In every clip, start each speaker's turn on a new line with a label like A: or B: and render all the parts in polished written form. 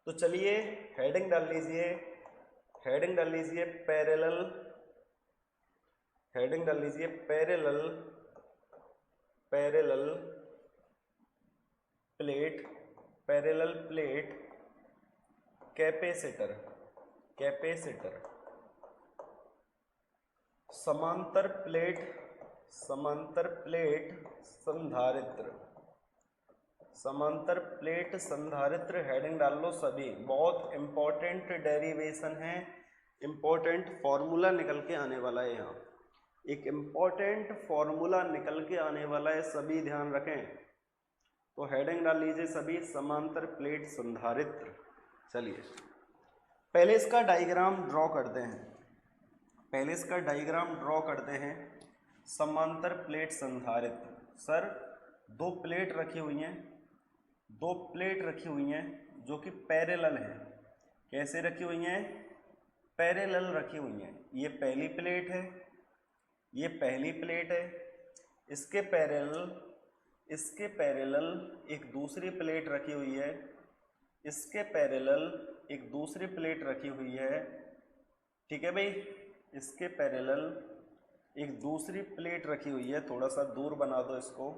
A: तो चलिए हेडिंग डाल लीजिए, हेडिंग डाल लीजिए पैरेलल, हेडिंग डाल लीजिए parallel, parallel plate, parallel plate capacitor, capacitor समांतर प्लेट, समांतर प्लेट संधारित्र, समांतर प्लेट संधारित्र हेडिंग डाल लो सभी। बहुत इंपॉर्टेंट डेरिवेशन है, इंपॉर्टेंट फॉर्मूला निकल के आने वाला है, यहाँ एक इंपॉर्टेंट फॉर्मूला निकल के आने वाला है, सभी ध्यान रखें। तो हेडिंग डाल लीजिए सभी समांतर प्लेट संधारित्र। चलिए पहले इसका डायग्राम ड्रॉ करते हैं, पहले इसका डायग्राम ड्रॉ करते हैं। समांतर प्लेट संधारित्र, सर दो प्लेट रखी हुई हैं, दो प्लेट रखी हुई हैं जो कि पैरेलल हैं। कैसे रखी हुई हैं? पैरेलल रखी हुई हैं। ये पहली प्लेट है, ये पहली प्लेट है, इसके पैरेलल, इसके पैरेलल एक दूसरी प्लेट रखी हुई है, इसके पैरेलल एक दूसरी प्लेट रखी हुई है। ठीक है भाई, इसके पैरेलल एक दूसरी प्लेट रखी हुई है। थोड़ा सा दूर बना दो इसको।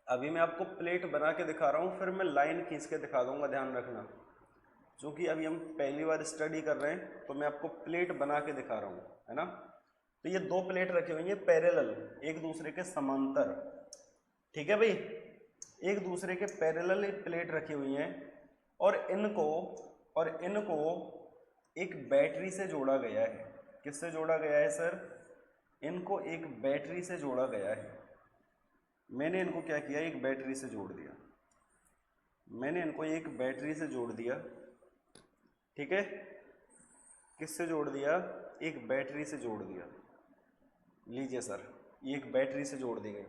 A: अभी मैं आपको प्लेट बना के दिखा रहा हूँ, फिर मैं लाइन खींच के दिखा दूंगा, ध्यान रखना। क्योंकि अभी हम पहली बार स्टडी कर रहे हैं तो मैं आपको प्लेट बना के दिखा रहा हूँ, है ना। तो ये दो प्लेट रखी हुई हैं पैरेलल, एक दूसरे के समांतर। ठीक है भाई, एक दूसरे के पैरेलल एक प्लेट रखी हुई हैं और इनको एक बैटरी से जोड़ा गया है। किससे जोड़ा गया है सर? इनको एक बैटरी से जोड़ा गया है। मैंने इनको क्या किया? एक बैटरी से जोड़ दिया, मैंने इनको एक बैटरी से जोड़ दिया। ठीक है, किससे जोड़ दिया? एक बैटरी से जोड़ दिया। लीजिए सर, ये एक बैटरी से जोड़ दी गई।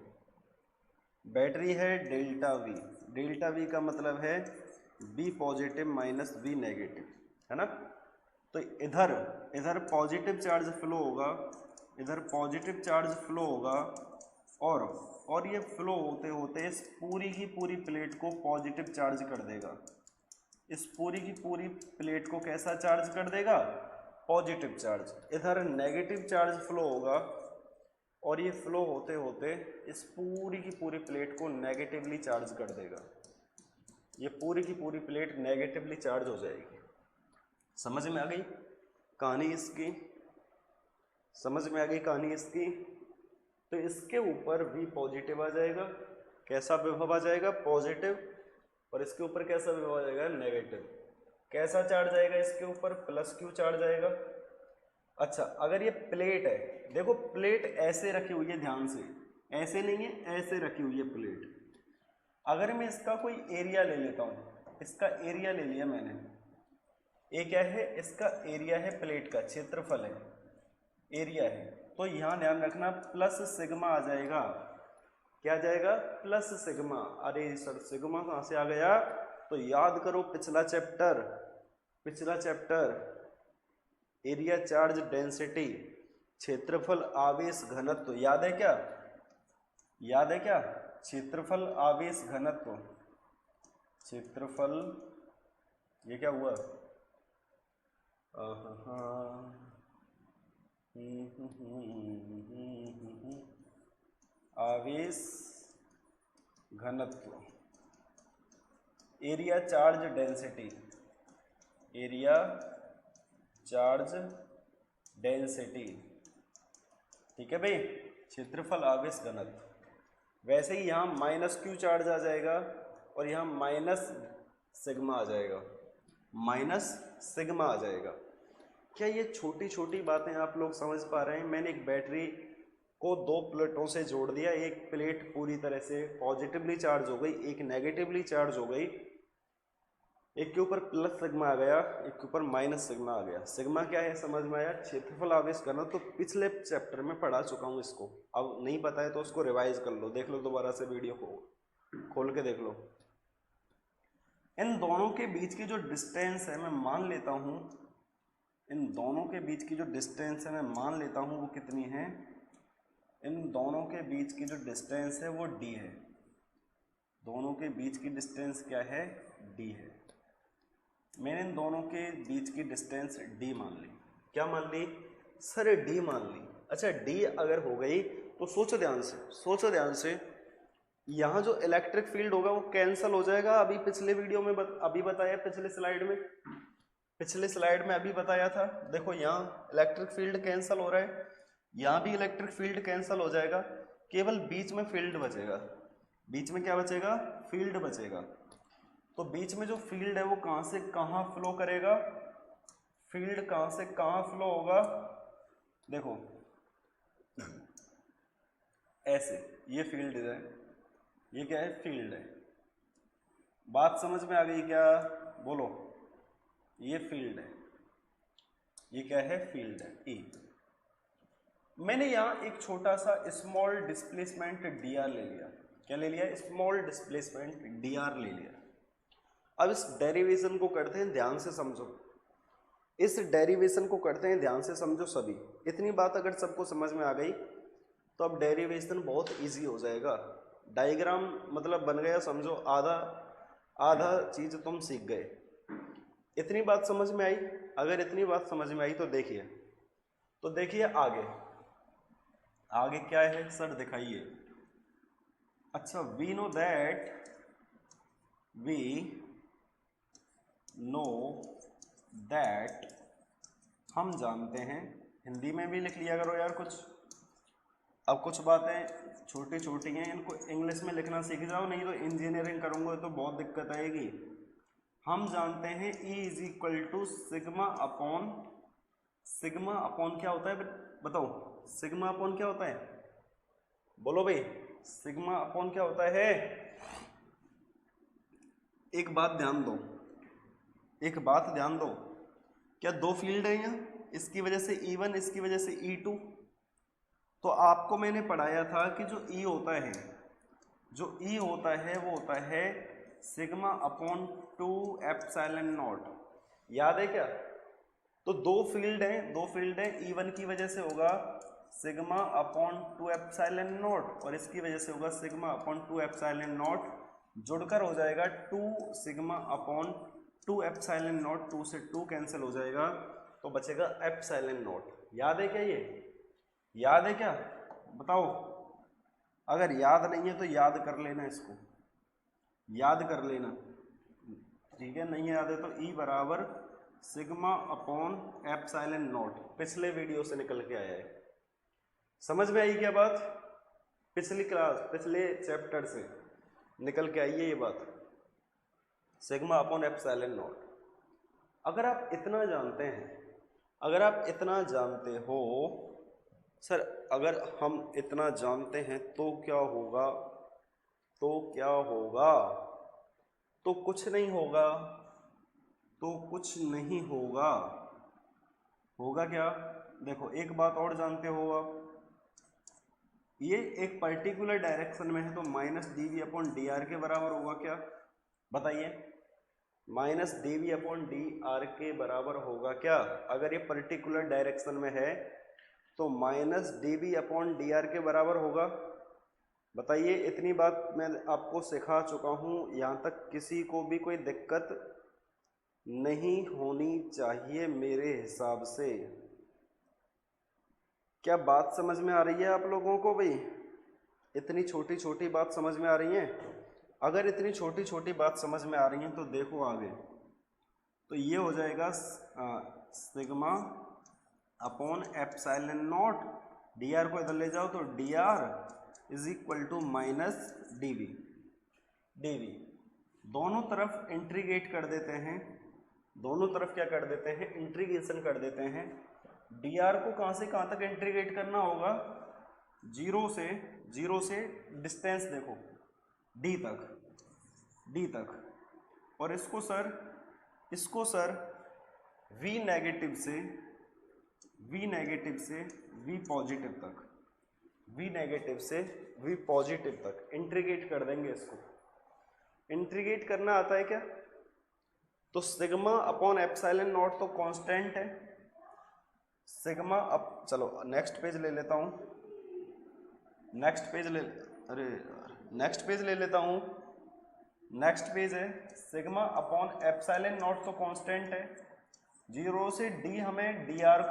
A: बैटरी है डेल्टा वी, डेल्टा वी का मतलब है B positive minus B negative, है ना। तो इधर इधर पॉजिटिव चार्ज फ्लो होगा, इधर पॉजिटिव चार्ज फ्लो होगा और ये फ्लो होते होते इस पूरी की पूरी प्लेट को पॉजिटिव चार्ज कर देगा। इस पूरी की पूरी प्लेट को कैसा चार्ज कर देगा? Positive charge. इधर नेगेटिव चार्ज फ्लो होगा और ये फ्लो होते होते इस पूरी की पूरी प्लेट को नेगेटिवली चार्ज कर देगा। ये पूरी की पूरी प्लेट नेगेटिवली चार्ज हो जाएगी। समझ में आ गई कहानी इसकी? समझ में आ गई कहानी इसकी? तो इसके ऊपर V पॉजिटिव आ जाएगा। कैसा विभव आ जाएगा? पॉजिटिव। और इसके ऊपर कैसा विभव आ जाएगा? नेगेटिव। कैसा चार्ज आएगा इसके ऊपर? प्लस Q चार्ज आएगा। अच्छा, अगर ये प्लेट है, देखो प्लेट ऐसे रखी हुई है, ध्यान से, ऐसे नहीं है, ऐसे रखी हुई है प्लेट। अगर मैं इसका कोई एरिया ले लेता हूँ, इसका एरिया ले लिया मैंने, ये क्या है? इसका एरिया है, प्लेट का क्षेत्रफल है, एरिया है। तो यहाँ ध्यान रखना प्लस सिग्मा आ जाएगा। क्या आ जाएगा? Plus sigma. अरे सर सिग्मा कहाँ से आ गया? तो याद करो पिछला चैप्टर, पिछला चैप्टर एरिया चार्ज डेंसिटी, क्षेत्रफल आवेश घनत्व, याद है क्या? याद है क्या? क्षेत्रफल आवेश घनत्व, क्षेत्रफल, ये क्या हुआ? आवेश घनत्व, area charge density, area charge density. ठीक है भाई, क्षेत्रफल आवेश घनत्व। वैसे ही यहाँ माइनस Q चार्ज आ जाएगा और यहाँ माइनस सिग्मा आ जाएगा, माइनस सिग्मा आ जाएगा। क्या ये छोटी छोटी बातें आप लोग समझ पा रहे हैं? मैंने एक बैटरी को दो प्लेटों से जोड़ दिया, एक प्लेट पूरी तरह से पॉजिटिवली चार्ज हो गई, एक नेगेटिवली चार्ज हो गई, एक के ऊपर प्लस सिग्मा आ गया, एक के ऊपर माइनस सिग्मा आ गया। सिग्मा क्या है समझ में आया? क्षेत्रफल आवेश घनत्व। तो पिछले चैप्टर में पढ़ा चुका हूँ इसको, अब नहीं पता है तो उसको रिवाइज कर लो, देख लो दोबारा से, वीडियो को खोल के देख लो। इन दोनों के बीच की जो डिस्टेंस है, मैं मान लेता हूँ, इन दोनों के बीच की जो डिस्टेंस है मैं मान लेता हूँ वो कितनी है? इन दोनों के बीच की जो डिस्टेंस है वो D है। दोनों के बीच की डिस्टेंस क्या है? D डी है। मैंने इन दोनों के बीच की डिस्टेंस डी मान ली। क्या मान ली सर? डी मान ली। अच्छा डी अगर हो गई तो सोचो ध्यान से यहाँ जो इलेक्ट्रिक फील्ड होगा वो कैंसिल हो जाएगा। अभी पिछले वीडियो में अभी बताया, पिछले स्लाइड में अभी बताया था। देखो यहाँ इलेक्ट्रिक फील्ड कैंसिल हो रहा है, यहाँ भी इलेक्ट्रिक फील्ड कैंसिल हो जाएगा, केवल बीच में फील्ड बचेगा। बीच में क्या बचेगा? फील्ड बचेगा। तो बीच में जो फील्ड है वो कहाँ से कहाँ फ्लो करेगा? फील्ड कहाँ से कहाँ फ्लो होगा? देखो ऐसे, ये फील्ड है, ये क्या है? फील्ड है। बात समझ में आ गई क्या? बोलो। ये फील्ड है, ये क्या है? फील्ड है ई। मैंने यहाँ एक छोटा सा स्मॉल डिस्प्लेसमेंट डी आर ले लिया। क्या ले लिया? स्मॉल डिस्प्लेसमेंट डी आर ले लिया। अब इस डेरिवेशन को करते हैं, ध्यान से समझो। इस डेरिवेशन को करते हैं, ध्यान से समझो सभी। इतनी बात अगर सबको समझ में आ गई तो अब डेरिवेशन बहुत इजी हो जाएगा। डायग्राम मतलब बन गया, समझो आधा चीज तुम सीख गए। इतनी बात समझ में आई? अगर इतनी बात समझ में आई तो देखिए आगे क्या है सर? दिखाइए। अच्छा, वी नो दैट, हम जानते हैं। हिंदी में भी लिख लिया करो यार कुछ। अब कुछ बातें छोटी छोटी हैं, इनको इंग्लिश में लिखना सीख जाओ, नहीं तो इंजीनियरिंग करूंगा तो बहुत दिक्कत आएगी। हम जानते हैं E is equal to sigma upon क्या होता है? बताओ, सिग्मा अपॉन क्या होता है? बोलो भाई, सिग्मा अपॉन क्या होता है? एक बात ध्यान दो, क्या दो फील्ड है यहाँ? इसकी वजह से E1, इसकी वजह से E2। तो आपको मैंने पढ़ाया था कि जो E होता है वो होता है सिग्मा अपॉन 2 एप्सिलॉन नॉट। याद है क्या? तो दो फील्ड है, E1 की वजह से होगा सिग्मा अपॉन 2 एप्सिलॉन नॉट और इसकी वजह से होगा सिग्मा अपॉन 2 एप्सिलॉन नॉट, जुड़कर हो जाएगा 2 सिग्मा अपॉन 2 एप्सिलॉन नॉट। 2 से 2 कैंसिल हो जाएगा तो बचेगा एप्सिलॉन नॉट। याद है क्या? ये याद है क्या? बताओ। अगर याद नहीं है तो याद कर लेना, इसको याद कर लेना, ठीक है? नहीं याद है तो E बराबर सिग्मा अपॉन एप्सिलॉन नॉट, पिछले वीडियो से निकल के आया है। समझ में आई क्या बात? पिछले चैप्टर से निकल के आई है ये बात, सिग्मा अपॉन एप्सिलॉन नॉट। अगर आप इतना जानते हो सर, अगर हम इतना जानते हैं तो क्या होगा? तो कुछ नहीं होगा। होगा क्या? देखो एक बात और जानते हो आप, ये एक पर्टिकुलर डायरेक्शन में है तो minus dv upon D R के बराबर होगा क्या? बताइए, minus dv upon D R के बराबर होगा क्या? अगर ये पर्टिकुलर डायरेक्शन में है तो minus dv upon D R के बराबर होगा। बताइए, इतनी बात मैं आपको सिखा चुका हूँ, यहाँ तक किसी को भी कोई दिक्कत नहीं होनी चाहिए मेरे हिसाब से। क्या बात समझ में आ रही है आप लोगों को भाई? इतनी छोटी छोटी बात समझ में आ रही है? अगर इतनी छोटी छोटी बात समझ में आ रही है तो देखो आगे, तो ये हो जाएगा sigma upon epsilon not, D R को इधर ले जाओ तो D R is equal to minus D V. दोनों तरफ इंटीग्रेट कर देते हैं, दोनों तरफ क्या कर देते हैं? इंटीग्रेशन कर देते हैं। डी आर को कहाँ से कहाँ तक इंटीग्रेट करना होगा? जीरो से डिस्टेंस देखो डी तक, और इसको सर वी नेगेटिव से वी पॉजिटिव तक इंटीग्रेट कर देंगे। इसको इंटीग्रेट करना आता है क्या? तो सिग्मा अपॉन एप्सिलॉन नॉट तो कांस्टेंट है, सिग्मा अप, चलो नेक्स्ट पेज ले लेता हूँ, नेक्स्ट पेज ले लेता हूँ। नेक्स्ट पेज है सिग्मा अपॉन एप्सिलॉन नॉट तो कांस्टेंट है, 0 से डी हमें डी आर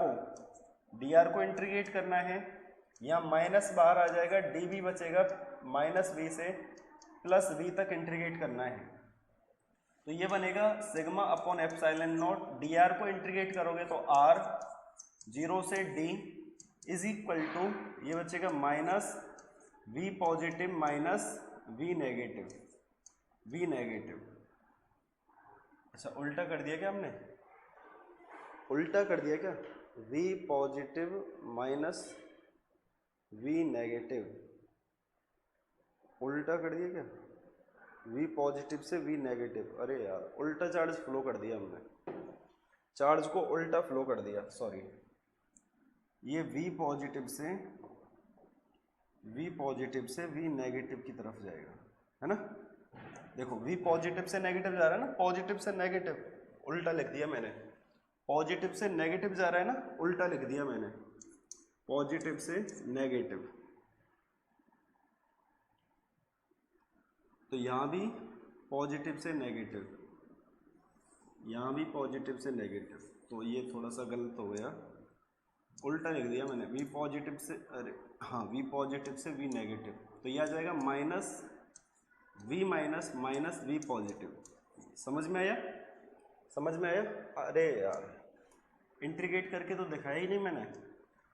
A: को इंटीग्रेट करना है, यहाँ माइनस बाहर आ जाएगा, डी भी बचेगा, माइनस वी से प्लस वी तक इंटीग्रेट करना है। तो ये बनेगा sigma upon epsilon not, D R को इंटीग्रेट करोगे तो आर 0 से डी इज इक्वल टू ये बचेगा minus V positive minus V negative. अच्छा उल्टा कर दिया क्या हमने, उल्टा कर दिया क्या, v positive minus v negative, उल्टा कर दिया क्या, v पॉजिटिव से v नेगेटिव। अरे यार उल्टा चार्ज फ्लो कर दिया हमने, चार्ज को उल्टा फ्लो कर दिया, सॉरी। ये v पॉजिटिव से v नेगेटिव की तरफ जाएगा, है ना। देखो v पॉजिटिव से नेगेटिव जा रहा है ना, पॉजिटिव से नेगेटिव उल्टा लिख दिया मैंने, पॉजिटिव से नेगेटिव जा रहा है ना, उल्टा लिख दिया मैंने, पॉजिटिव से नेगेटिव। तो यहाँ भी पॉजिटिव से नेगेटिव, यहाँ भी पॉजिटिव से नेगेटिव, तो ये थोड़ा सा गलत हो गया, उल्टा लिख दिया मैंने, v पॉजिटिव से, अरे हाँ v पॉजिटिव से v नेगेटिव, तो यह आ जाएगा minus v minus minus v positive. समझ में आया, समझ में आया। अरे यार इंटीग्रेट करके तो दिखाया ही नहीं मैंने,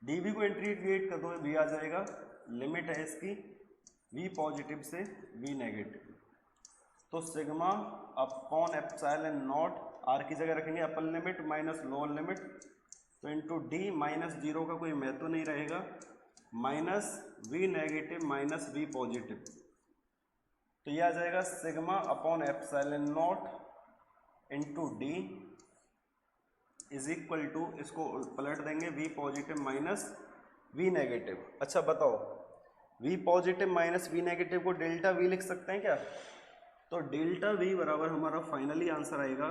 A: dv को इंटीग्रेट कर दो, v आ जाएगा, लिमिट है इसकी v पॉजिटिव से v नेगेटिव। तो sigma upon epsilon not, r की जगह रखेंगे upper limit minus lower limit, तो इंटू डी माइनस 0 का कोई महत्व नहीं रहेगा, minus v negative minus v positive. तो यह आ जाएगा sigma upon epsilon not into D is equal to, इसको पलट देंगे, v positive minus v negative. अच्छा बताओ v positive minus v negative को डेल्टा v लिख सकते हैं क्या, तो डेल्टा v बराबर हमारा फाइनली आंसर आएगा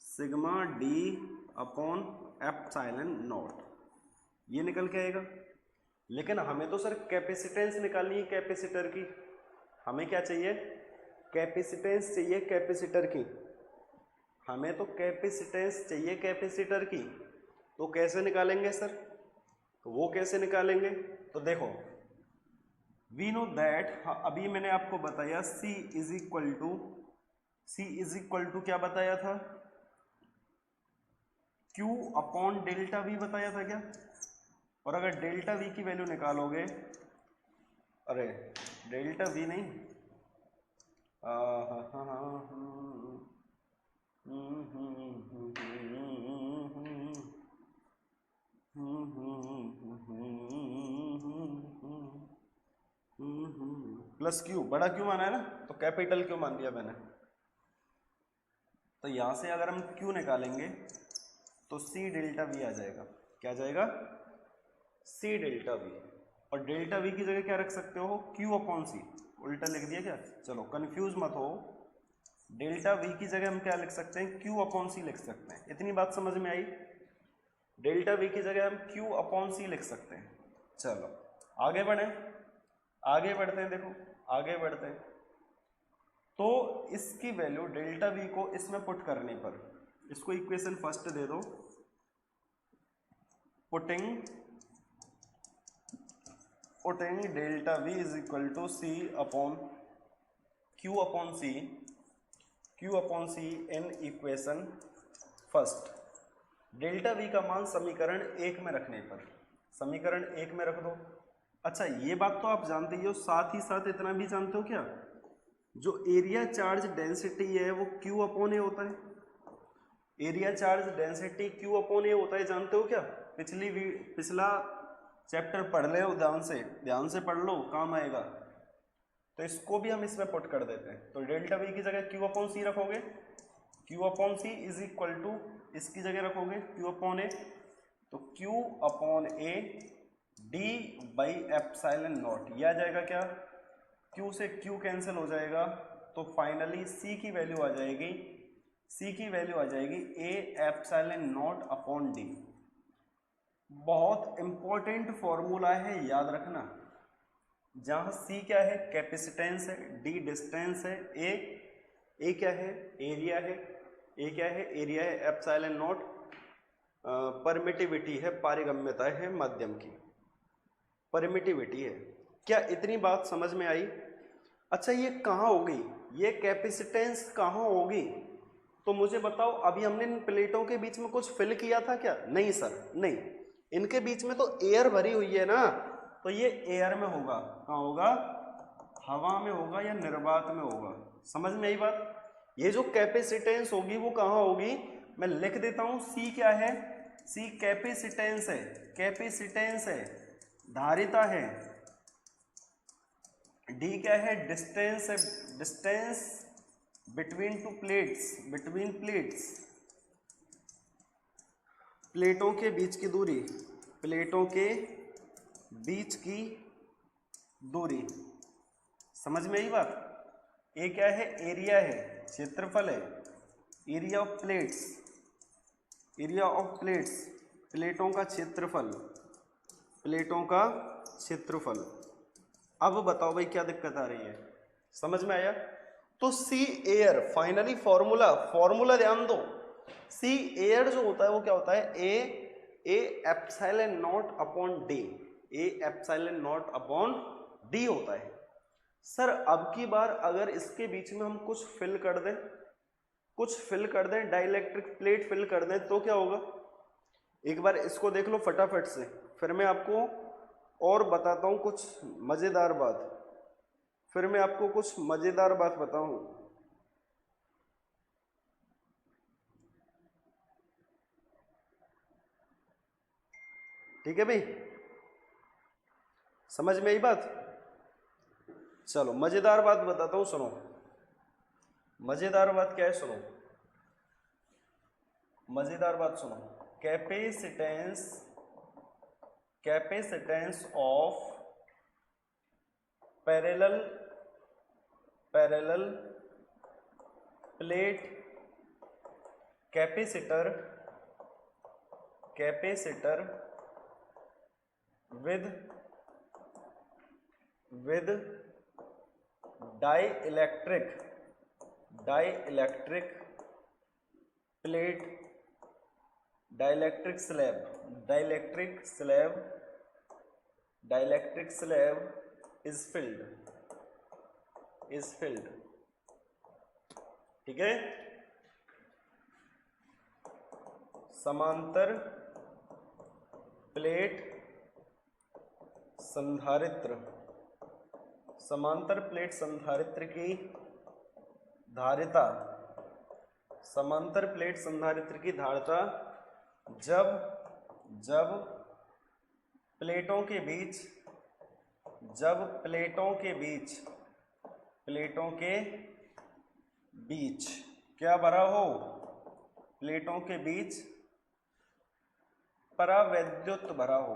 A: sigma d upon epsilon not, ये निकल के आएगा। लेकिन हमें तो सर कैपेसिटेंस निकालनी है कैपेसिटर की, हमें क्या चाहिए, कैपेसिटेंस चाहिए कैपेसिटर की, हमें तो कैपेसिटेंस चाहिए कैपेसिटर की। तो कैसे निकालेंगे सर, तो वो कैसे निकालेंगे, तो देखो वी नो दैट, अभी मैंने आपको बताया C इज इक्वल टू क्या बताया था, Q अपॉन डेल्टा V बताया था क्या। और अगर डेल्टा V की वैल्यू निकालोगे, अरे डेल्टा V नहीं, प्लस Q, बड़ा Q माना है ना, तो कैपिटल Q मान लिया मैंने। तो यहां से अगर हम Q निकालेंगे तो C डेल्टा V आ जाएगा, क्या आ जाएगा, C डेल्टा V। और डेल्टा V की जगह क्या रख सकते हो, Q अपॉन C, उल्टा लिख दिया क्या, चलो कंफ्यूज मत हो, डेल्टा V की जगह हम क्या लिख सकते हैं, Q अपॉन C लिख सकते हैं। इतनी बात समझ में आई, डेल्टा V की जगह हम Q अपॉन C लिख सकते हैं। चलो आगे बढ़े, आगे बढ़ते हैं, देखो आगे बढ़ते हैं। तो इसकी वैल्यू डेल्टा V को इसमें पुट करने पर, इसको इक्वेशन फर्स्ट दे दो, putting delta V is equal to C upon Q upon C in equation first. Delta V का मान समीकरण 1 में रखने पर, समीकरण 1 में रख दो। अच्छा ये बात तो आप जानते ही हो, साथ ही साथ इतना भी जानते हो क्या, जो एरिया चार्ज डेंसिटी है वो Q अपॉन ए होता है, area charge density Q upon A होता है, जानते हो क्या। पिछला चैप्टर पढ़ ले, ध्यान से पढ़ लो, काम आएगा। तो इसको भी हम इसमें पुट कर देते हैं, तो डेल्टा V की जगह Q अपॉन C रखोगे, Q upon C is equal to, इसकी जगह रखोगे Q अपॉन ए, तो Q upon A D by epsilon not, यह आ जाएगा क्या, Q से Q कैंसिल हो जाएगा, तो फाइनली C की वैल्यू आ जाएगी, C की वैल्यू आ जाएगी A epsilon not upon D. बहुत इंपॉर्टेंट फॉर्मूला है, याद रखना, जहाँ C क्या है, कैपेसिटेंस है, D डिस्टेंस है, A क्या है, एरिया है, A क्या है, एरिया है, एप्सिलॉन नॉट परमिटिविटी है, पारगम्यता है माध्यम की, परमिटिविटी है। क्या इतनी बात समझ में आई? अच्छा ये कहाँ होगी, ये कैपेसिटेंस कहाँ होगी? तो मुझे बताओ, अभी हमने इन प्लेटों के बीच में कुछ फिल किया था क्या? नहीं सर, नहीं। इनके बीच में तो एयर भरी हुई है ना, तो ये एयर में होगा। कहाँ होगा? हवा में होगा या निर्वात में होगा। समझ में आई बात? ये जो कैपेसिटेंस होगी वो कहाँ होगी? मैं लिख देता हूं, सी क्या है, सी कैपेसिटेंस है, कैपेसिटेंस है, धारिता है, डी क्या है, डिस्टेंस है, distance between two plates, between plates, प्लेटों के बीच की दूरी, प्लेटों के बीच की दूरी। समझ में आई बात? ए क्या है, एरिया है, क्षेत्रफल है, area of plates, area of plates, प्लेटों का क्षेत्रफल, प्लेटों का क्षेत्रफल। अब बताओ भाई क्या दिक्कत आ रही है? समझ में आया? तो सी एयर, फाइनली फॉर्मूला, फॉर्मूला ध्यान दो। सी एयर जो होता है वो क्या होता है, A epsilon not upon D, A epsilon not upon D होता है। सर अब की बार अगर इसके बीच में हम कुछ फिल कर दें, कुछ फिल कर दें, डाइलेक्ट्रिक प्लेट फिल कर दें, तो क्या होगा? एक बार इसको देख लो फटाफट से, फिर मैं आपको और बताता हूं कुछ मजेदार बात, फिर मैं आपको कुछ मजेदार बात बताऊं। ठीक है भाई, समझ में आई बात? चलो मजेदार बात बताता हूं, सुनो। मजेदार बात क्या है, सुनो, मजेदार बात सुनो। Capacitance, capacitance of parallel, parallel plate capacitor, capacitor with dielectric, dielectric plate, dielectric slab, dielectric slab, dielectric slab is filled, is filled. ठीक है? समांतर प्लेट संधारित्र, समांतर प्लेट संधारित्र की धारिता, समांतर प्लेट संधारित्र की धारिता जब, जब प्लेटों के बीच, जब प्लेटों के बीच, प्लेटों के बीच क्या भरा हो? प्लेटों के बीच परावैद्युत भरा हो,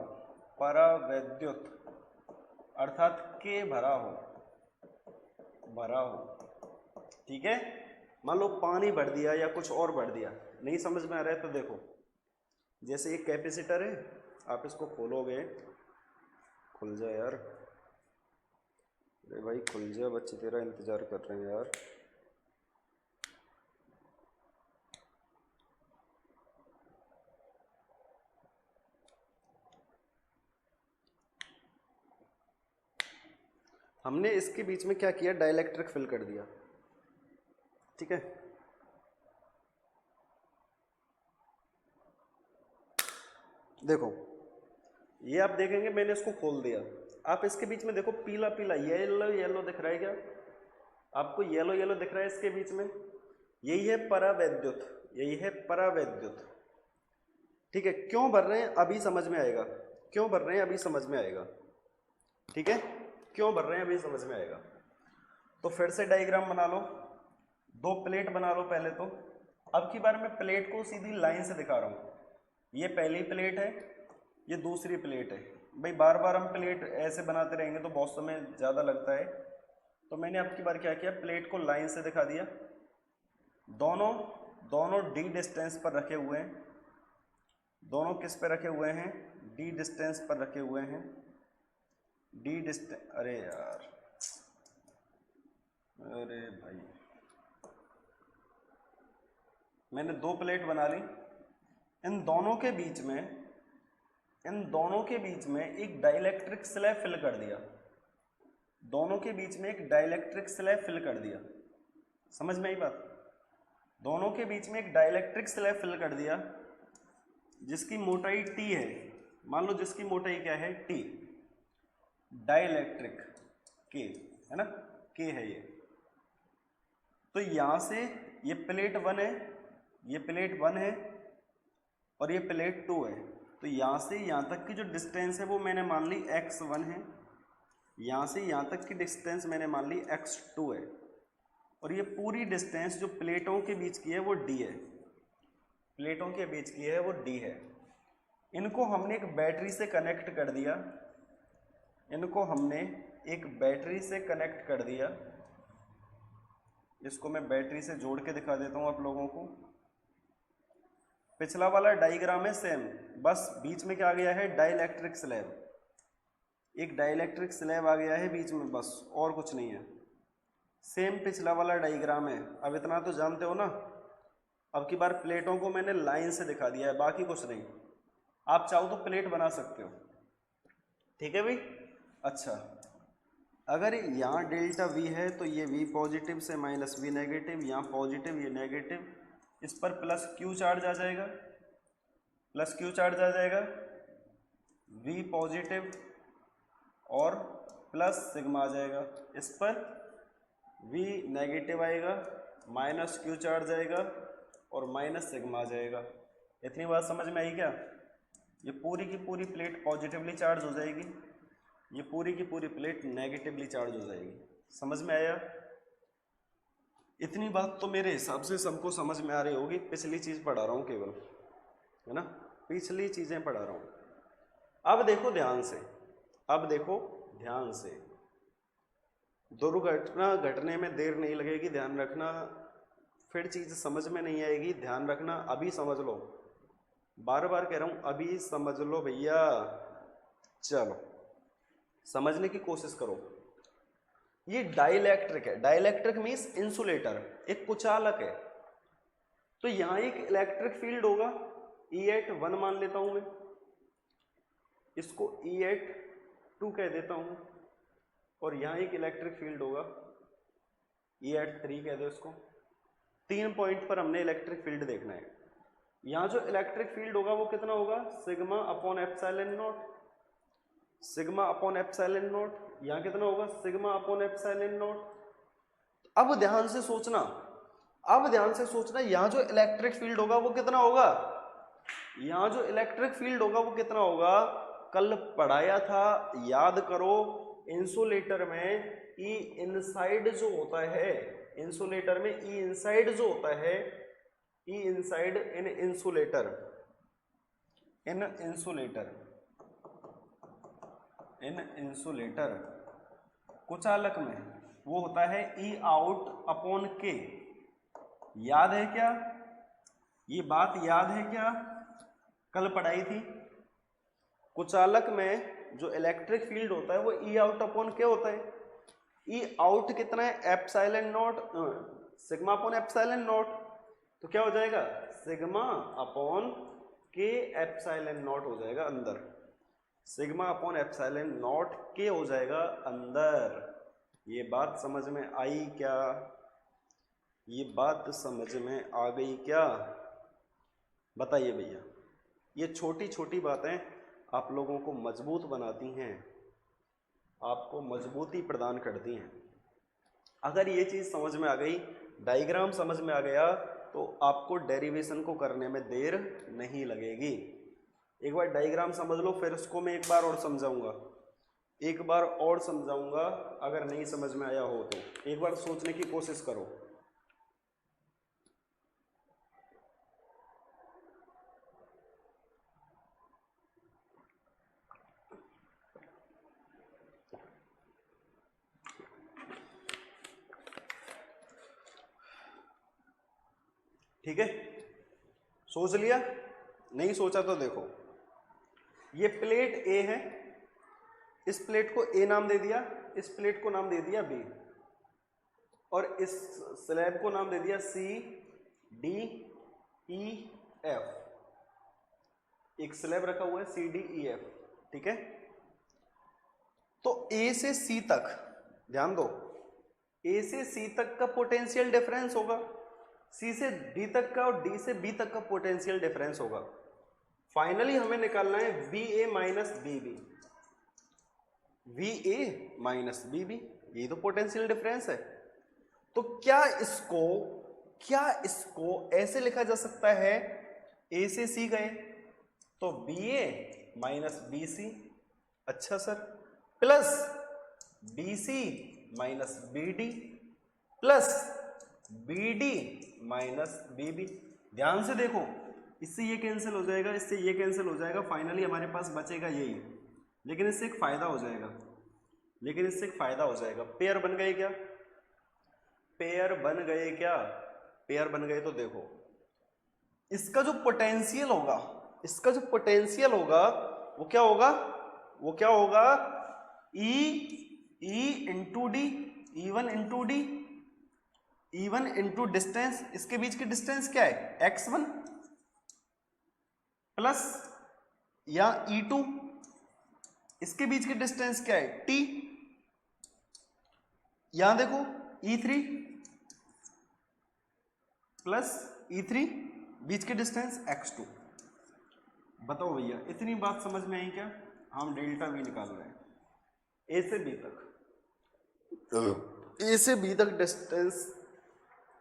A: परावैद्युत अर्थात के भरा हो, भरा हो। ठीक है? मान लो पानी भर दिया या कुछ और भर दिया, नहीं समझ में आ रहा है तो देखो, जैसे एक कैपेसिटर है, आप इसको खोलोगे, खुल जाए यार, अरे भाई खुल जाए, बच्चे तेरा इंतजार कर रहे हैं यार। हमने इसके बीच में क्या किया, डाइइलेक्ट्रिक फिल कर दिया। ठीक है? देखो ये आप देखेंगे, मैंने इसको खोल दिया, आप इसके बीच में देखो पीला पीला येलो येलो दिख रहा है क्या? आपको येलो येलो दिख रहा है इसके बीच में? यही है परावैद्युत, यही है परावैद्युत। ठीक है? क्यों भर रहे हैं अभी समझ में आएगा, क्यों भर रहे हैं अभी समझ में आएगा। ठीक है? क्यों भर रहे हैं अभी समझ में आएगा। तो फिर से डायग्राम बना लो, दो प्लेट बना लो पहले तो। अब की बार मैं प्लेट को सीधी लाइन से दिखा रहा हूँ, ये पहली प्लेट है, ये दूसरी प्लेट है। भाई बार बार हम प्लेट ऐसे बनाते रहेंगे तो बहुत समय ज़्यादा लगता है, तो मैंने अब की बार क्या किया, प्लेट को लाइन से दिखा दिया। दोनों दोनों डी डिस्टेंस पर रखे हुए हैं, दोनों किस पे रखे हुए हैं, डी डिस्टेंस पर रखे हुए हैं। डी डिस्टेंस, अरे यार, अरे भाई, मैंने दो प्लेट बना ली, इन दोनों के बीच में, इन दोनों के बीच में एक डाइलेक्ट्रिक स्लैब फिल कर दिया, दोनों के बीच में एक डाइलेक्ट्रिक स्लैब फिल कर दिया, समझ में आई बात? दोनों के बीच में एक डाइलेक्ट्रिक स्लैब फिल कर दिया जिसकी मोटाई T है, मान लो जिसकी मोटाई क्या है, T, डाइलेक्ट्रिक K है ना, K है ये। तो यहां से ये प्लेट 1 है, ये प्लेट 1 है और ये प्लेट 2 है, तो यहां से यहां तक की जो डिस्टेंस है वो मैंने मान ली x1 है, यहां से यहां तक की डिस्टेंस मैंने मान ली x2 है, और ये पूरी डिस्टेंस जो प्लेटों के बीच की है वो d है, प्लेटों के बीच की है वो d है। इनको हमने एक बैटरी से कनेक्ट कर दिया, इनको हमने एक बैटरी से कनेक्ट कर दिया, इसको मैं बैटरी से जोड़ के दिखा देता हूं आप लोगों को। पिछला वाला डायग्राम है सेम, बस बीच में क्या आ गया है, डाइलेक्ट्रिक स्लैब, एक डाइलेक्ट्रिक स्लैब आ गया है बीच में, बस और कुछ नहीं है, सेम पिछला वाला डायग्राम है। अब इतना तो जानते हो ना, अब की बार प्लेटों को मैंने लाइन से दिखा दिया है, बाकी कुछ नहीं, आप चाहो तो प्लेट बना सकते हो, ठीक है भाई। अच्छा, अगर यहाँ डेल्टा V है तो ये V पॉजिटिव से माइनस V नेगेटिव, यहाँ पॉजिटिव ये नेगेटिव, इस पर प्लस Q चार्ज आ जाएगा, प्लस Q चार्ज आ जाएगा, V पॉजिटिव और प्लस सिग्मा आ जाएगा, इस पर V नेगेटिव आएगा, माइनस Q चार्ज आएगा और माइनस सिग्मा आ जाएगा। इतनी बात समझ में आई क्या? ये पूरी की पूरी प्लेट पॉजिटिवली चार्ज हो जाएगी, ये पूरी की पूरी प्लेट नेगेटिवली चार्ज हो जाएगी, समझ में आया? इतनी बात तो मेरे हिसाब से सबको समझ में आ रही होगी, पिछली चीज़ पढ़ा रहा हूँ केवल, है ना, पिछली चीज़ें पढ़ा रहा हूँ। अब देखो ध्यान से, अब देखो ध्यान से, दुर्घटना घटने में देर नहीं लगेगी, ध्यान रखना, फिर चीज़ समझ में नहीं आएगी, ध्यान रखना, अभी समझ लो, बार बार कह रहा हूँ अभी समझ लो भैया। चलो समझने की कोशिश करो। ये डाइलेक्ट्रिक है, डाइलेक्ट्रिक मीन्स इंसुलेटर, एक कुचालक है। तो यहां एक इलेक्ट्रिक फील्ड होगा, E@ 1 मान लेता हूं मैं, इसको E@ 2 कह देता हूं, और यहां एक इलेक्ट्रिक फील्ड होगा, E@ 3 कह दो इसको। 3 पॉइंट पर हमने इलेक्ट्रिक फील्ड देखना है। यहां जो इलेक्ट्रिक फील्ड होगा वो कितना होगा, sigma upon epsilon not, sigma upon epsilon not. यहां कितना होगा, सिग्मा अपॉन एप्सिलॉन नॉट। अब ध्यान से सोचना, अब ध्यान से सोचना, यहां जो इलेक्ट्रिक फील्ड होगा वो कितना होगा, यहां जो इलेक्ट्रिक फील्ड होगा वो कितना होगा, कल पढ़ाया था, याद करो, इंसुलेटर में E इनसाइड जो होता है, इंसुलेटर में E इनसाइड जो होता है, E inside in insulator, in insulator, in insulator कुचालक में वो होता है E आउट अपॉन K। याद है क्या, ये बात याद है क्या, कल पढ़ाई थी। कुचालक में जो इलेक्ट्रिक फील्ड होता है वो E आउट अपॉन K होता है। E आउट कितना है, epsilon not, sigma upon epsilon not, तो क्या हो जाएगा, sigma upon K epsilon not हो जाएगा अंदर, sigma upon epsilon not K हो जाएगा अंदर। ये बात समझ में आई क्या, ये बात समझ में आ गई क्या, बताइए भैया। ये छोटी छोटी बातें आप लोगों को मजबूत बनाती हैं, आपको मजबूती प्रदान करती हैं। अगर ये चीज़ समझ में आ गई, डायग्राम समझ में आ गया, तो आपको डेरिवेशन को करने में देर नहीं लगेगी। एक बार डायग्राम समझ लो, फिर उसको मैं एक बार और समझाऊंगा, एक बार और समझाऊंगा, अगर नहीं समझ में आया हो तो एक बार सोचने की कोशिश करो। ठीक है, सोच लिया, नहीं सोचा तो देखो, ये प्लेट A है, इस प्लेट को ए नाम दे दिया, इस प्लेट को नाम दे दिया बी, और इस स्लैब को नाम दे दिया सी डी ई एफ। एक स्लैब रखा हुआ है सी डी ई एफ, ठीक है। तो ए से सी तक, ध्यान दो, ए से सी तक का पोटेंशियल डिफरेंस होगा, सी से डी तक का और डी से बी तक का पोटेंशियल डिफरेंस होगा। फाइनली हमें निकालना है B A minus B B, V A minus B B, ये तो पोटेंशियल डिफरेंस है। तो क्या इसको ऐसे लिखा जा सकता है, ए से सी गए तो B A minus B C, अच्छा sir, plus B C minus B D plus B D minus B B. ध्यान से देखो, इससे ये कैंसिल हो जाएगा, इससे ये कैंसिल हो जाएगा, फाइनली हमारे पास बचेगा यही। लेकिन इससे एक फायदा हो जाएगा, पेयर बन गए क्या, पेयर बन गए। तो देखो इसका जो पोटेंशियल होगा वो क्या होगा, E into D, E1 into distance, इसके बीच की डिस्टेंस क्या है x1 प्लस, या E2, इसके बीच की डिस्टेंस क्या है t, यहां देखो E3 प्लस E3, बीच की डिस्टेंस x2। बताओ भैया, इतनी बात समझ में आई क्या? हम डेल्टा वी निकाल रहे हैं ए से बी तक डिस्टेंस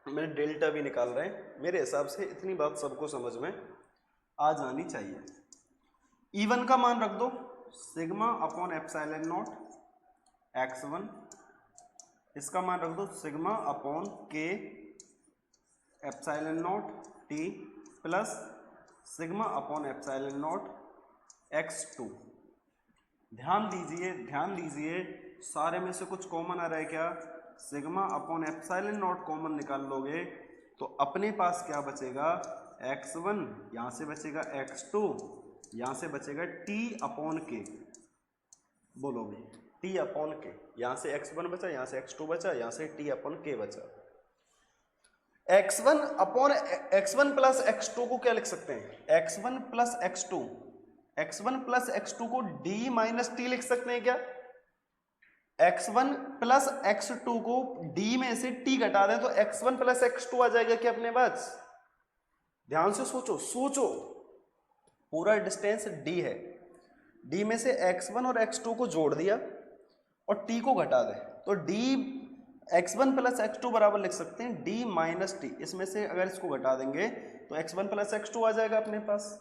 A: में डेल्टा वी निकाल रहे हैं। मेरे हिसाब से इतनी बात सबको समझ में आ जानी चाहिए। E1 का मान रख दो sigma upon epsilon not x1, इसका मान रख दो सिग्मा अपॉन के epsilon not t plus sigma upon epsilon not x2। ध्यान दीजिए सारे में से कुछ कॉमन आ रहा है क्या, sigma upon epsilon not common निकाल लोगे तो अपने पास क्या बचेगा, x1, यहां से बचेगा x2, यहां से बचेगा t अपॉन के, बोलोगे t अपॉन के, यहां से x1 बचा, यहां से x2 बचा, यहां से t अपॉन के बचा। x1 प्लस x2 को क्या लिख सकते हैं, x1 प्लस x2 को d माइनस t लिख सकते हैं क्या? x1 प्लस x2 को d में से t घटा दें तो x1 प्लस x2 आ जाएगा क्या अपने पास? ध्यान से सोचो, पूरा डिस्टेंस d है, d में से x1 और x2 को जोड़ दिया और t को घटा दें तो x1 प्लस x2 बराबर लिख सकते हैं d माइनस t। इसमें से अगर इसको घटा देंगे तो x1 प्लस x2 आ जाएगा अपने पास।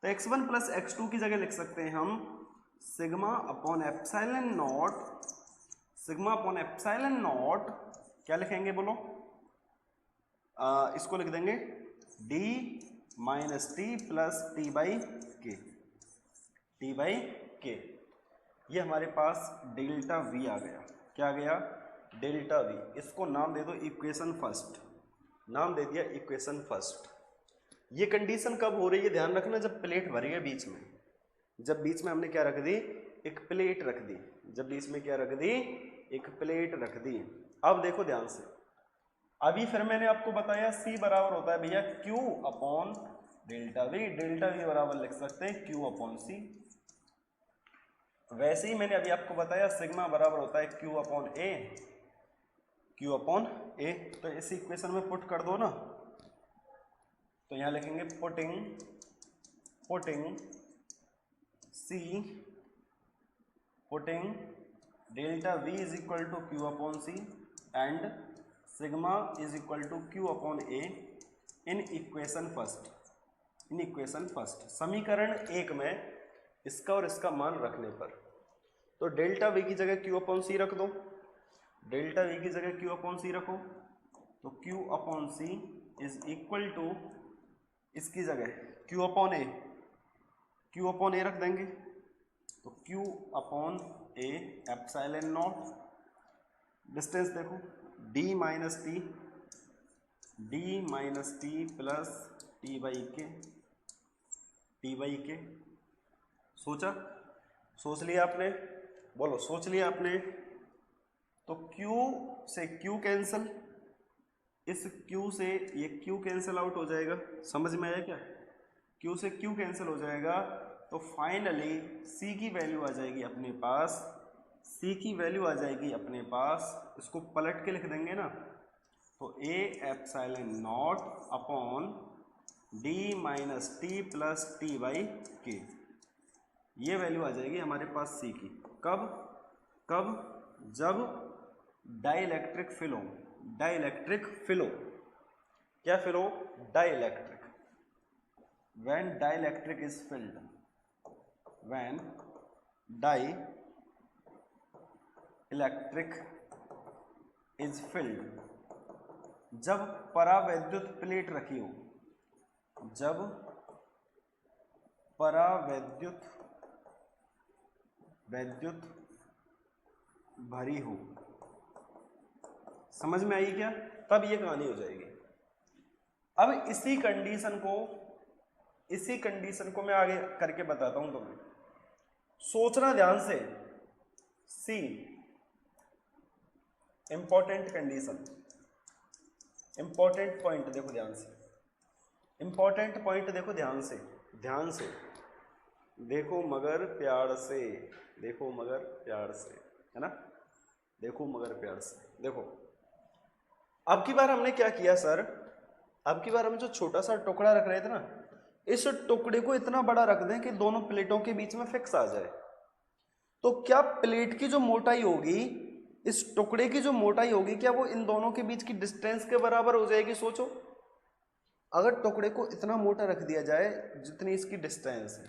A: तो x1 प्लस x2 की जगह लिख सकते हैं हम सिग्मा अपॉन एप्सिलॉन नॉट, क्या लिखेंगे बोलो, इसको लिख देंगे d minus T plus T by के। ये हमारे पास डेल्टा वी आ गया। क्या आ गया? Delta we. इसको नाम दे दो इक्वेशन फर्स्ट, नाम दे दिया इक्वेशन फर्स्ट। ये कंडीशन कब हो रही है ध्यान रखना, जब प्लेट भरी है बीच में, जब बीच में हमने क्या रख दी, एक प्लेट रख दी, जब बीच में क्या रख दी, एक प्लेट रख दी। अब देखो ध्यान से, अभी फिर मैंने आपको बताया C बराबर होता है भैया Q upon delta we. Delta we बराबर लिख सकते हैं Q अपॉन C। वैसे ही मैंने अभी आपको बताया सिग्मा बराबर होता है Q अपॉन A। तो इस इक्वेशन में पुट कर दो ना, तो यहां लिखेंगे putting delta V is equal to Q upon C and sigma is equal to Q upon A in equation first. समीकरण 1 में इसका और इसका मान रखने पर, तो डेल्टा वी की जगह Q अपॉन C रख दो, डेल्टा वी की जगह Q अपॉन C रखो, तो Q upon C is equal to, इसकी जगह Q अपॉन A रख देंगे, तो Q upon A epsilon not, distance देखो d minus T plus T by K. सोच लिया आपने? बोलो, सोच लिया आपने? तो Q से Q कैंसिल, इस Q से ये Q कैंसिल आउट हो जाएगा। समझ में आया क्या? Q से Q कैंसिल हो जाएगा, तो फाइनली C की वैल्यू आ जाएगी अपने पास। C की वैल्यू आ जाएगी अपने पास, इसको पलट के लिख देंगे ना, तो A epsilon not upon D minus T plus T by के, ये वैल्यू आ जाएगी हमारे पास C की। कब? जब डाइलेक्ट्रिक फिल हो। डाइलेक्ट्रिक फिल हो, क्या फिल हो? Dielectric. when dielectric is filled, when dielectric is filled, जब परावैद्युत प्लेट रखी हो, जब वैद्युत भरी हो। समझ में आई क्या? तब ये कहानी हो जाएगी। अब इसी कंडीशन को मैं आगे करके बताता हूं तुम्हें, सोचना ध्यान से। सी इंपॉर्टेंट कंडीशन, इंपॉर्टेंट पॉइंट देखो ध्यान से, इंपॉर्टेंट पॉइंट देखो ध्यान से, ध्यान से देखो मगर प्यार से, देखो मगर प्यार से, है ना? देखो मगर प्यार से। देखो अब की बार हमने क्या किया सर, अब की बार हम जो छोटा सा टुकड़ा रख रहे थे ना, इस टुकड़े को इतना बड़ा रख दें कि दोनों प्लेटों के बीच में फिक्स आ जाए। तो क्या प्लेट की जो मोटाई होगी, इस टुकड़े की जो मोटाई होगी, क्या वो इन दोनों के बीच की डिस्टेंस के बराबर हो जाएगी? सोचो, अगर टुकड़े को इतना मोटा रख दिया जाए जितनी इसकी डिस्टेंस है,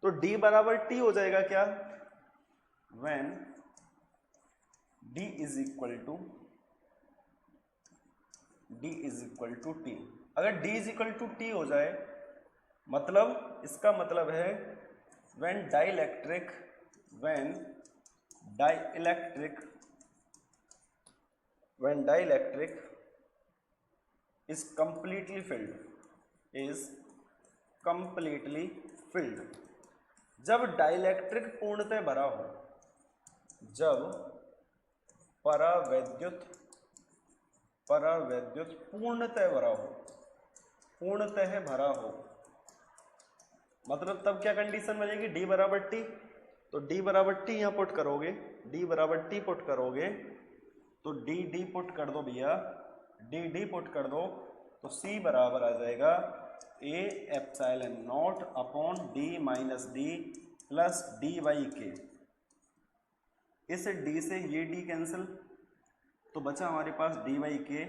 A: तो D बराबर T हो जाएगा क्या? when D is equal to T। अगर D is equal to T हो जाए, मतलब इसका मतलब है when dielectric is completely filled, जब डाइलेक्ट्रिक पूर्णतः भरा हो, जब परावैद्युत पूर्णतः भरा हो, मतलब तब क्या कंडीशन बनेगी? D बराबर T। तो D बराबर T यहाँ पुट करोगे, D बराबर T पुट करोगे, तो D पुट कर दो भैया, D पुट कर दो, तो C बराबर आ जाएगा A epsilon not upon D minus D plus D by के। इस D से ये D कैंसिल, तो बचा हमारे पास D बाई के।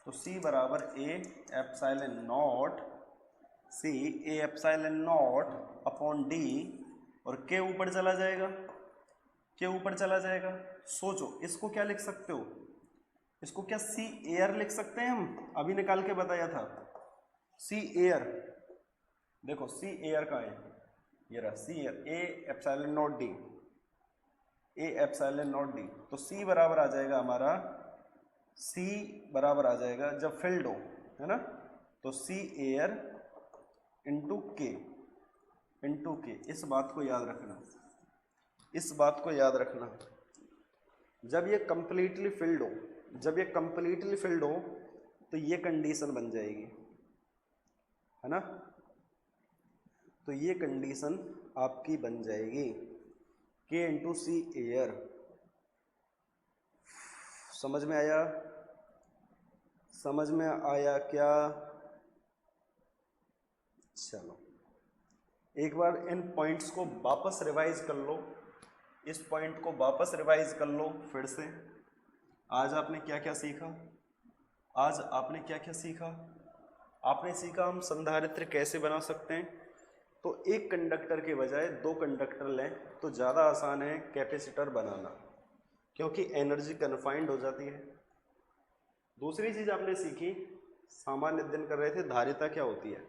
A: तो C बराबर A epsilon not upon D, और K ऊपर चला जाएगा, सोचो इसको क्या लिख सकते हो? इसको क्या C एयर लिख सकते हैं हम? अभी निकाल के बताया था C एयर। देखो C एयर कहाँ है? ये रहा C air, A epsilon not D। तो C बराबर आ जाएगा हमारा, C बराबर आ जाएगा जब फिल्ड हो, है ना, तो C एयर इंटू के। इस बात को याद रखना, जब ये कंप्लीटली फिल्ड हो, तो ये कंडीशन बन जाएगी, है ना? तो ये कंडीशन आपकी बन जाएगी K इंटू सी एयर। समझ में आया क्या? चलो एक बार इन पॉइंट्स को वापस रिवाइज कर लो, इस पॉइंट को वापस रिवाइज कर लो फिर से। आज आपने क्या क्या सीखा? आपने सीखा हम संधारित्र कैसे बना सकते हैं। तो एक कंडक्टर के बजाय 2 कंडक्टर लें तो ज़्यादा आसान है कैपेसिटर बनाना, क्योंकि एनर्जी कन्फाइंड हो जाती है। दूसरी चीज़ आपने सीखी, सामान्य अध्ययन कर रहे थे, धारिता क्या होती है।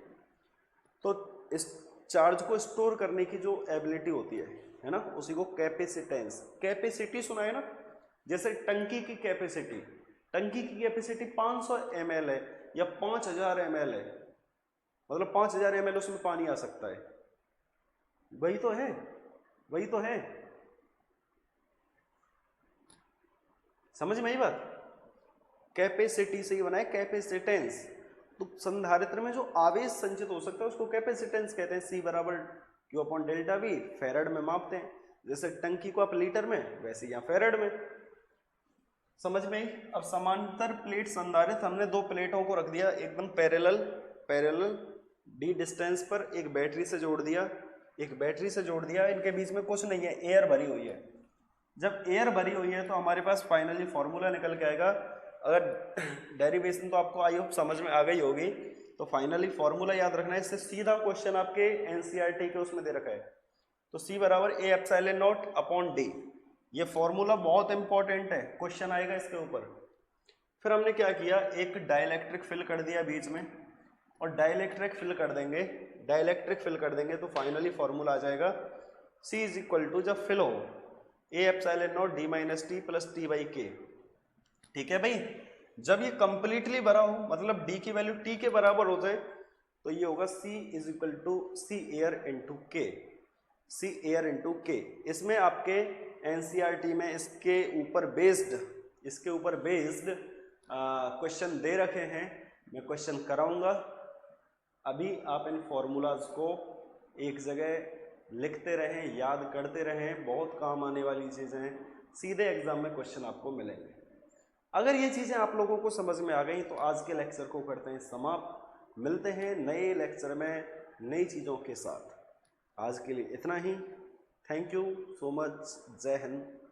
A: तो इस चार्ज को स्टोर करने की जो एबिलिटी होती है ना, उसी को कैपेसिटी सुना है ना। जैसे टंकी की कैपेसिटी 500 ml है या 5000 ml है, मतलब 5000 ml उसमें पानी आ सकता है। वही तो है। समझ में आई बात? कैपेसिटी से ही बना है कैपेसिटेंस। तो संधारित्र में जो आवेश संचित हो सकता है उसको कैपेसिटेंस कहते हैं। C बराबर Q अपॉन डेल्टा V, फेरेड में मापते हैं। जैसे टंकी को आप लीटर में, वैसे यहाँ फेरेड में। समझ में आई? अब समांतर प्लेट संधारित्र, हमने दो प्लेटों को रख दिया एकदम पैरेलल डी डिस्टेंस पर, एक बैटरी से जोड़ दिया, इनके बीच में कुछ नहीं है, एयर भरी हुई है। जब एयर भरी हुई है तो हमारे पास फाइनली फॉर्मूला निकल के आएगा। अगर डेरिवेशन तो आपको आई होप समझ में आ गई होगी, तो फाइनली फॉर्मूला याद रखना है। इससे सीधा क्वेश्चन आपके एनसीईआरटी के उसमें दे रखा है। तो C बराबर A epsilon not upon D, ये फॉर्मूला बहुत इंपॉर्टेंट है, क्वेश्चन आएगा इसके ऊपर। फिर हमने क्या किया, एक डाइलेक्ट्रिक फिल कर दिया बीच में, और डाइलेक्ट्रिक फिल कर देंगे तो फाइनली फॉर्मूला आ जाएगा C इज इक्वल टू, जब फिल हो, A epsilon not D minus T plus T by K। ठीक है भाई? जब ये कंप्लीटली भरा हो, मतलब D की वैल्यू T के बराबर हो जाए, तो ये होगा C is equal to C air into K। इसमें आपके एनसीईआरटी में इसके ऊपर बेस्ड क्वेश्चन दे रखे हैं, मैं क्वेश्चन कराऊंगा। अभी आप इन फॉर्मूलाज को एक जगह लिखते रहें, याद करते रहें, बहुत काम आने वाली चीज़ें हैं, सीधे एग्जाम में क्वेश्चन आपको मिलेंगे। अगर ये चीज़ें आप लोगों को समझ में आ गई तो आज के लेक्चर को करते हैं समाप्त। मिलते हैं नए लेक्चर में नई चीज़ों के साथ। आज के लिए इतना ही। Thank you so much. जय हिंद।